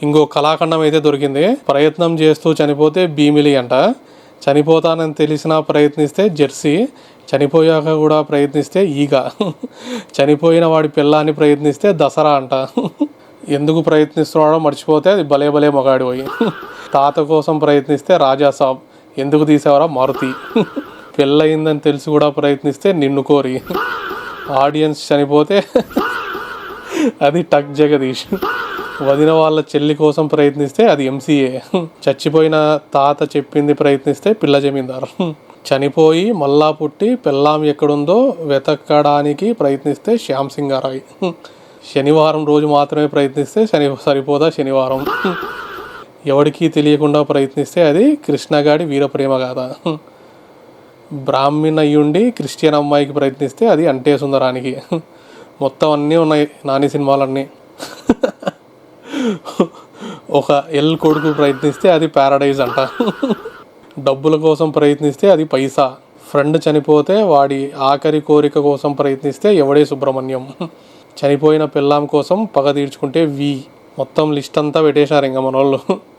ఇంకో కళాఖండం అయితే దొరికింది. ప్రయత్నం చేస్తూ చనిపోతే భీమిలి అంట, చనిపోతానని తెలిసినా ప్రయత్నిస్తే జెర్సీ, చనిపోయాక కూడా ప్రయత్నిస్తే ఈగ, చనిపోయిన వాడి పిల్లాన్ని ప్రయత్నిస్తే దసరా అంట. ఎందుకు ప్రయత్నిస్తున్నాడో మర్చిపోతే అది భలే భలే మొగాడి పోయి. తాత కోసం ప్రయత్నిస్తే రాజాసాబ్, ఎందుకు తీసేవరా మారుతి. పెళ్ళయిందని తెలిసి కూడా ప్రయత్నిస్తే నిన్ను కోరి. ఆడియన్స్ చనిపోతే అది టక్ జగదీష్. వదిన వాళ్ళ చెల్లి కోసం ప్రయత్నిస్తే అది ఎంసీఏ. చచ్చిపోయిన తాత చెప్పింది ప్రయత్నిస్తే పిల్ల జమీందార్. చనిపోయి మళ్ళా పుట్టి పెళ్ళాం ఎక్కడుందో వెతకడానికి ప్రయత్నిస్తే శ్యామ్ సింగారాయ్. శనివారం రోజు మాత్రమే ప్రయత్నిస్తే సరిపోదా శనివారం. ఎవరికీ తెలియకుండా ప్రయత్నిస్తే అది కృష్ణగాడి వీరప్రేమ గాథ. బ్రాహ్మణ్ అయ్యుండి క్రిస్టియన్ అమ్మాయికి ప్రయత్నిస్తే అది అంటే సుందరానికి. మొత్తం అన్నీ ఉన్నాయి నాని సినిమాలన్నీ. ఒక ఎల్ కొడుకు ప్రయత్నిస్తే అది ప్యారడైజ్ అంట. డబ్బుల కోసం ప్రయత్నిస్తే అది పైసా. ఫ్రెండ్ చనిపోతే వాడి ఆఖరి కోరిక కోసం ప్రయత్నిస్తే ఎవడే సుబ్రహ్మణ్యం. చనిపోయిన పెళ్ళాం కోసం పగ తీర్చుకుంటే వి. మొత్తం లిస్ట్ అంతా పెట్టేశారు ఇంకా మనోళ్ళు.